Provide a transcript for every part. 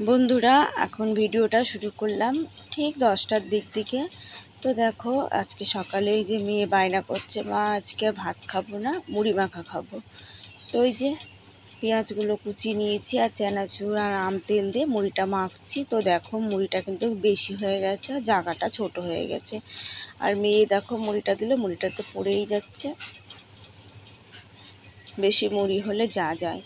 বন্ধুরা, এখন ভিডিওটা শুরু করলাম ঠিক 10টার দিক থেকে। তো দেখো, আজকে সকালেই যে মেয়ে বায়না করছে, মা আজকে ভাত খাবো না, মুড়ি মাখা খাবো। তো ওই যে পেঁয়াজগুলো কুচিয়ে নিয়েছি আর চানাচুর আর আম তেল দিয়ে মুড়িটা মাখছি। তো দেখো, মুড়িটা কিন্তু বেশি হয়ে গেছে, জায়গাটা ছোট হয়ে গেছে। আর মেয়ে দেখো মুড়িটা দিলে মুড়িটা তো পড়েই যাচ্ছে, বেশি মুড়ি হলে যা যায়।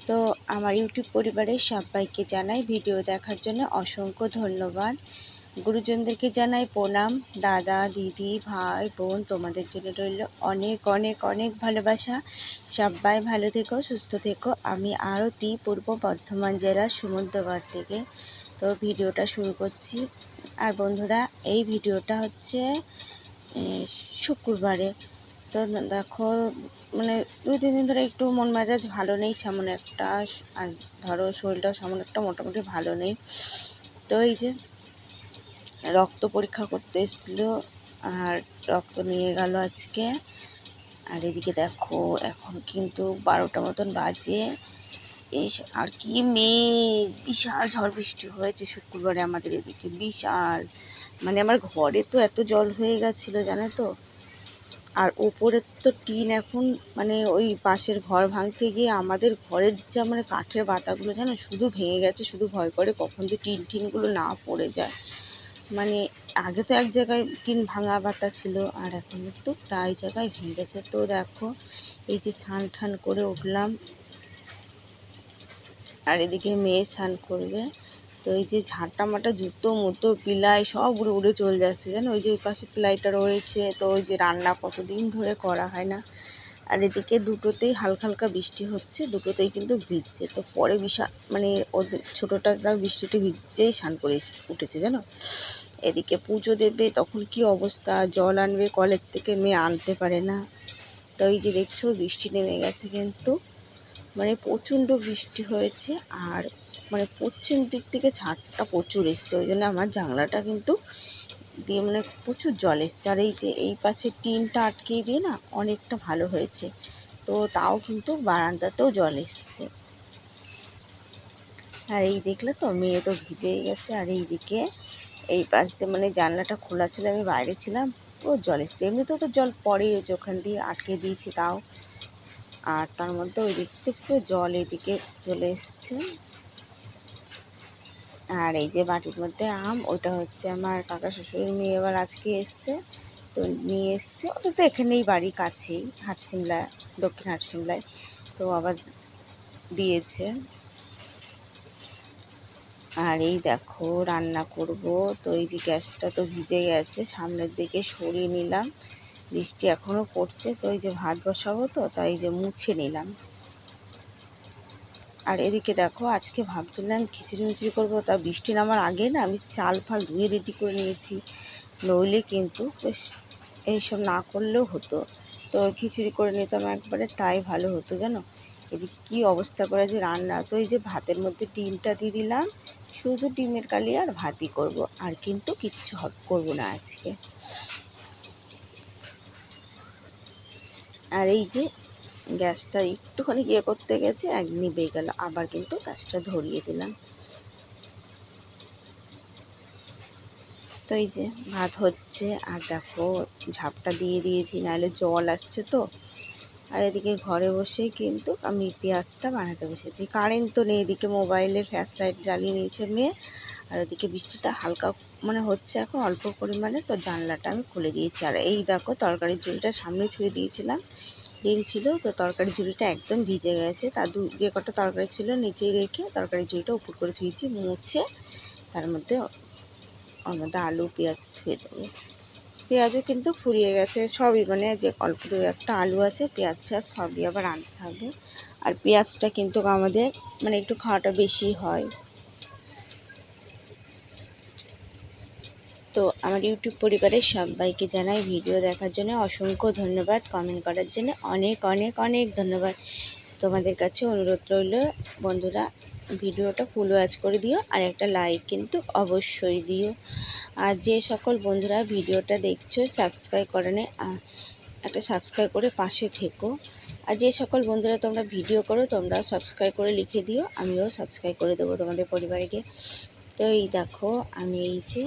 তো আমার ইউটিউব পরিবারের সবাইকে জানাই ভিডিও দেখার জন্য অসংখ্য ধন্যবাদ। গুরুজনদেরকে জানাই প্রণাম। দাদা, দিদি, ভাই, বোন, তোমাদের জন্য রইল অনেক অনেক অনেক ভালোবাসা। সবাই ভালো থেকো, সুস্থ থেকো। আমি আরতি, পূর্ব বর্ধমান জেলার সমুদ্রগড় থেকে তো ভিডিওটা শুরু করছি। আর বন্ধুরা, এই ভিডিওটা হচ্ছে শুক্রবারে। তো দেখো, মানে 2-3 দিন ধরে একটু মন মেজাজ ভালো নেই সেমন একটা, আর ধরো শরীরটাও সেমন একটা মোটামুটি ভালো নেই। তো এই যে রক্ত পরীক্ষা করতে এসেছিলো আর রক্ত নিয়ে গেল আজকে। আর এদিকে দেখো, এখন কিন্তু 12টা মতন বাজে। এই আর কি মেঘ, বিশাল ঝড় বৃষ্টি হয়েছে শুক্রবারে আমাদের এদিকে, বিশাল। মানে আমার ঘরে তো এত জল হয়ে গেছিলো জানো তো। আর ওপরের তো টিন এখন, মানে ওই পাশের ঘর ভাঙতে গিয়ে আমাদের ঘরের যা মানে কাঠের বাতাগুলো জানো শুধু ভেঙে গেছে। শুধু ভয় করে কখন যে টিনগুলো না পড়ে যায়। মানে আগে তো এক জায়গায় টিন ভাঙা বাতা ছিল, আর এখন তো প্রায় জায়গায় ভেঙে গেছে। তো দেখো, এই যে স্নান টান করে উঠলাম, আর এদিকে মেয়ে স্নান করবে। তো এই যে ঝাঁটা মাটা, জুতো মুতো, পিলাই সব উড়ে উড়ে চলে যাচ্ছে জানো। ওই যে ওই পাশে পিলাইটা রয়েছে, তো ওই যে রান্না কতদিন ধরে করা হয় না। আর এদিকে দুটোতেই হালকা হালকা বৃষ্টি হচ্ছে, দুটোতেই কিন্তু ভিজছে। তো পরে বিশাল মানে ওদের ছোটোটা তার বৃষ্টিতে ভিজতেই স্নান করে উঠেছে জানো। এদিকে পুজো দেবে, তখন কি অবস্থা, জল আনবে কলের থেকে, মেয়ে আনতে পারে না। তো এই যে দেখছো বৃষ্টি নেমে গেছে কিন্তু, মানে প্রচণ্ড বৃষ্টি হয়েছে। আর মানে পশ্চিম দিক থেকে ছাদটা প্রচুর এসছে, ওই জন্য আমার জানলাটা কিন্তু দিয়ে মানে প্রচুর জল এসছে। আর এই যে এই পাশে টিনটা আটকিয়ে দিয়ে না অনেকটা ভালো হয়েছে। তো তাও কিন্তু বারান্দাতেও জল এসছে। আর এই দেখলে তো মেয়ে তো ভিজেই গেছে। আর এইদিকে এই পাশ দিয়ে মানে জানলাটা খোলা ছিল, আমি বাইরে ছিলাম, পুরো জল এসছে। এমনিতেও তো জল পড়েই হয়েছে, ওখান দিয়ে আটকে দিয়েছি তাও। আর তার মধ্যে ওই দিক থেকে পুরো জল এদিকে চলে এসছে। আর এই যে বাটির মধ্যে আম, ওটা হচ্ছে আমার কাকা শ্বশুরের মেয়ে এবার আজকে এসছে, তো নিয়ে এসছে। ওটা তো এখানেই বাড়ি কাছেই, হাটশিমলা, দক্ষিণ হাটশিমলায়। তো আবার দিয়েছে। আর এই দেখো রান্না করব। তো এই যে গ্যাসটা তো ভিজে গেছে, সামনের দিকে সরিয়ে নিলাম, বৃষ্টি এখনও পড়ছে। তো এই যে ভাত বসাবো, তো তাই যে মুছে নিলাম। আর এদিকে দেখো, আজকে ভাবছিলাম খিচুড়ি মিচুড়ি করবো, তা বৃষ্টি নামার আগে না আমি চাল ফাল ধুয়ে রেডি করে নিয়েছি, নইলে কিন্তু বেশ এইসব না করলেও হতো। তো খিচুড়ি করে নিতাম একবারে, তাই ভালো হতো জানো। এদিকে কী অবস্থা করে যে রান্না। তো এই যে ভাতের মধ্যে ডিমটা দিয়ে দিলাম, শুধু ডিমের কালি আর ভাতই করব, আর কিন্তু কিচ্ছু করবো না আজকে। আর এই যে গ্যাসটা একটুখানি ইয়ে করতে গেছে, এক নিভে গেল, আবার কিন্তু গ্যাসটা ধরিয়ে দিলাম। তো এই যে ভাত হচ্ছে, আর দেখো ঝাপটা দিয়ে দিয়েছি, নাহলে জল আসছে তো। আর এদিকে ঘরে বসেই কিন্তু আমি পেঁয়াজটা বানাতে বসেছি। কারেন্ট তো নেই, এদিকে মোবাইলে ফ্ল্যাশ লাইট জ্বালিয়ে নিয়েছে মেয়ে। আর ওদিকে বৃষ্টিটা হালকা মানে হচ্ছে এখন অল্প পরিমাণে, তো জানলাটা আমি খুলে দিয়েছি। আর এই দেখো তরকারির ঝুড়িটা সামনে ছুঁয়ে দিয়েছিলাম, ডিম ছিল, তো তরকারি ঝুড়িটা একদম ভিজে গেছে। তার যে কটা তরকারি ছিল নিচেই রেখে তরকারি ঝুড়িটা উপর করে ধুয়েছি, মুছে তার মধ্যে ওর মধ্যে আলু পেঁয়াজ ধুয়ে দেবো। পেঁয়াজও কিন্তু ফুরিয়ে গেছে সবই, মানে যে অল্প দু একটা আলু আছে, পেঁয়াজ টেয়াজ সবই আবার আনতে হবে। আর পেঁয়াজটা কিন্তু আমাদের মানে একটু খাওয়াটা বেশি হয়। তো আমার ইউটিউব পরিবারের সবাইকে জানাই ভিডিও দেখার জন্য অসংখ্য ধন্যবাদ, কমেন্ট করার জন্য অনেক অনেক অনেক ধন্যবাদ। তোমাদের কাছে অনুরোধ রইল বন্ধুরা, ভিডিওটা ফুল ওয়াচ করে দিও, আর একটা লাইক কিন্তু অবশ্যই দিও। আর যে সকল বন্ধুরা ভিডিওটা দেখছো সাবস্ক্রাইব করে নে, একটা সাবস্ক্রাইব করে পাশে থেকো। আর যে সকল বন্ধুরা তোমরা ভিডিও করো তোমরা সাবস্ক্রাইব করে লিখে দিও, আমিও সাবস্ক্রাইব করে দেবো তোমাদের পরিবারকে। তো এই দেখো আমি এই যে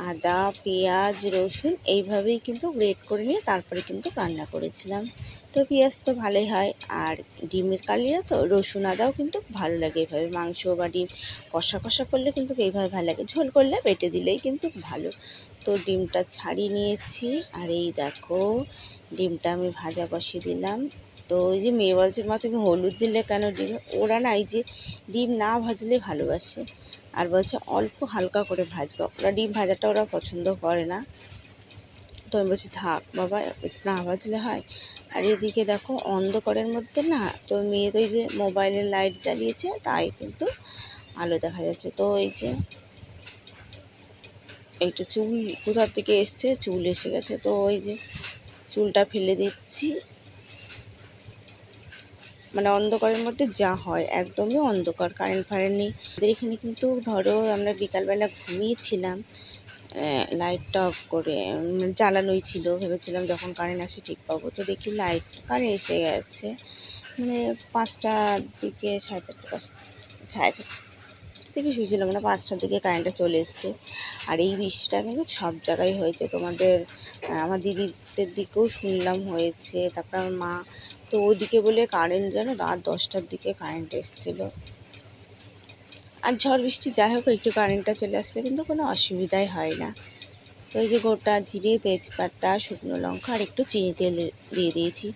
আদা, পেঁয়াজ, রসুন এইভাবেই কিন্তু গ্রেট করে নিয়ে তারপরে কিন্তু রান্না করেছিলাম। তো পেঁয়াজ তো ভালোই হয়, আর ডিমের কালিয়া তো রসুন আদাও কিন্তু ভালো লাগে এইভাবে। মাংস বা ডিম কষা কষা করলে কিন্তু এইভাবে ভালো লাগে, ঝোল করলে বেটে দিলেই কিন্তু ভালো। তো ডিমটা ছাড়িয়ে নিয়েছি, আর এই দেখো ডিমটা আমি ভাজা বসিয়ে দিলাম। তো ওই যে মেয়ে বলছে, মা তুমি হলুদ দিলে কেন ডিমে? ওরা না এই যে ডিম না ভাজলে ভালোবাসে, আর বলছে অল্প হালকা করে ভাজবা। ওরা ডিম ভাজাটা ওরা পছন্দ করে না। তো আমি বলছি থাক বাবা, একটু না ভাজলে হয়। আর এদিকে দেখো অন্ধকারের মধ্যে না, তো মেয়ে তো এই যে মোবাইলের লাইট জ্বালিয়েছে তাই কিন্তু আলো দেখা যাচ্ছে। তো এই যে এইটা চুল কোথার থেকে এসছে, চুল এসে গেছে, তো ওই যে চুলটা ফেলে দিচ্ছি। মানে অন্ধকারের মধ্যে যা হয়, একদমই অন্ধকার, কারেন্ট ফারেন্ট নেই আমাদের এখানে। কিন্তু ধরো আমরা বিকালবেলা ঘুমিয়েছিলাম লাইটটা অফ করে, জ্বালানোই ছিল, ভেবেছিলাম যখন কারেন্ট আসে ঠিক পাবো। তো দেখি লাইট কারেন্ট এসে গেছে, মানে 5টার দিকে, 4:30 থেকে শুয়েছিলাম, মানে 5টার দিকে কারেন্টটা চলে এসছে। আর এই বৃষ্টিটা কিন্তু সব জায়গায় হয়েছে, তোমাদের আমার দিদিদের দিকেও শুনলাম হয়েছে, তারপর আমার মা তো ওদিকে বলে কারেন্ট যেন রাত 10টার দিকে কারেন্ট এসেছিলো। আর ঝড় বৃষ্টি যাই হোক একটু কারেন্টটা চলে আসলে কিন্তু কোনো অসুবিধাই হয় না। তো এই যে গোটা জিরে, তেজপাতা, শুকনো লঙ্কা আর একটু চিনি তেল দিয়ে দিয়েছি।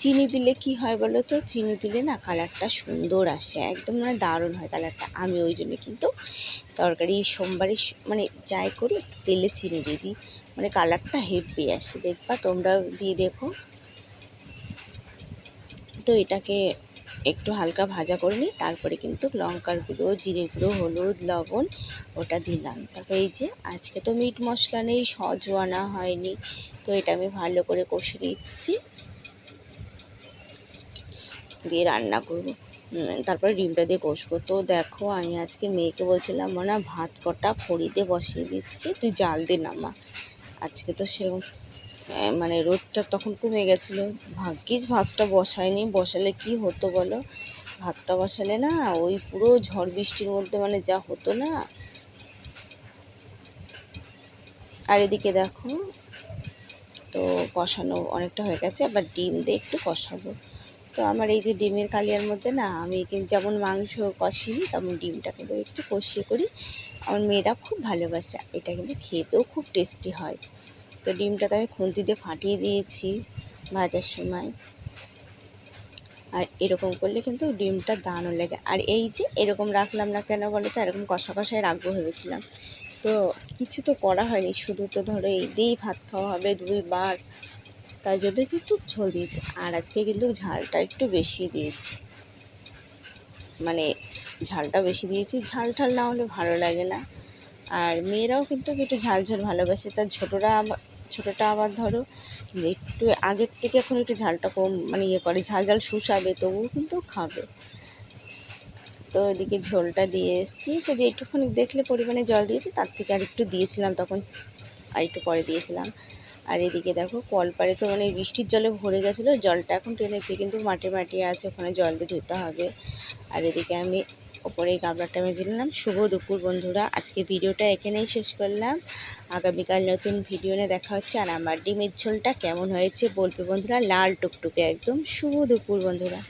চিনি দিলে কি হয় বলো তো, চিনি দিলে না কালারটা সুন্দর আসে, একদম মানে দারুণ হয় কালারটা। আমি ওই জন্য কিন্তু তরকারি সোমবারে মানে যাই করি একটু তেলে চিনি দিয়ে দিই, মানে কালারটা হেভি আসে, দেখবা তোমরাও দিয়ে দেখো। তো এটাকে একটু হালকা ভাজা করে নিই, তারপরে কিন্তু লঙ্কার গুঁড়ো, জিরে গুঁড়ো, হলুদ, লবণ ওটা দিলাম। তারপরে এই যে আজকে তো মিট মশলা নেই, সজও আনা হয়নি, তো এটা আমি ভালো করে কষে দিচ্ছি, দিয়ে রান্না করবো। তারপরে ডিমটা দিয়ে কষবো। তো দেখো আমি আজকে মেয়েকে বলছিলাম, না ভাত কটা খড়িতে বসিয়ে দিচ্ছি, তুই জাল দে নামা। আজকে তো সেরকম মানে রোদটা তখন কমে গেছিলো, ভাগ্যিস ভাতটা বসায়নি, বসালে কি হতো বলো। ভাতটা বসালে না ওই পুরো ঝড় বৃষ্টির মধ্যে মানে যা হতো না। আর এদিকে দেখো তো কষানো অনেকটা হয়ে গেছে, আবার ডিম দিয়ে একটু কষাবো। তো আমার এই যে ডিমের কালিয়ার মধ্যে না আমি কিন্তু যেমন মাংস কষিয়ে তেমন ডিমটা কিন্তু একটু কষিয়ে করি। আমার মেয়েরা খুব ভালোবাসে, এটা কিন্তু খেতেও খুব টেস্টি হয়। তো ডিমটা তো আমি খুন্তি দিয়ে ফাটিয়ে দিয়েছি ভাজার সময়। আর এরকম করলে কিন্তু ডিমটা দারুণ লাগে। আর এই যে এরকম রাখলাম না কেন বলো তো, এরকম কষা কষায় রাখবো ভেবেছিলাম, তো কিছু তো করা হয়নি, শুধু তো ধরো এই দিয়েই ভাত খাওয়া হবে 2বার, তাই জন্য কিন্তু ঝোল দিয়েছি। আর আজকে কিন্তু ঝালটা একটু বেশি দিয়েছি, মানে ঝালটা বেশি দিয়েছি, ঝাল ঠাল না হলে ভালো লাগে না। আর মেয়েরাও কিন্তু একটু ঝাল ঝাল ভালোবাসে, তার ছোটোটা আবার ধরো একটু আগের থেকে এখন একটু ঝালটা কম মানে ইয়ে করে, ঝাল ঝাল শুষাবে তবুও কিন্তু খাবে। তো এদিকে ঝোলটা দিয়ে এসেছি, তো যেটুকুনি দেখলে পরিমাণে জল দিয়েছি তার থেকে আর একটু দিয়েছিলাম তখন, আর একটু পরে দিয়েছিলাম। আর এদিকে দেখো কলপাড়ে তো মানে বৃষ্টির জলে ভরে গেছিলো, জলটা এখন টেনেছে কিন্তু মাটি মাটি আছে, ওখানে জল দিয়ে ধুতে হবে। আর এদিকে আমি ওপরে গামলাটা মেজে নিলাম। শুভ দুপুর বন্ধুরা, আজকে ভিডিওটা এখানেই শেষ করলাম, আগামীকাল নতুন ভিডিও নিয়ে দেখা হচ্ছে। আর আমার ডিমের ঝোলটা কেমন হয়েছে বলবে বন্ধুরা, লাল টুকটুকে একদম। শুভ দুপুর বন্ধুরা।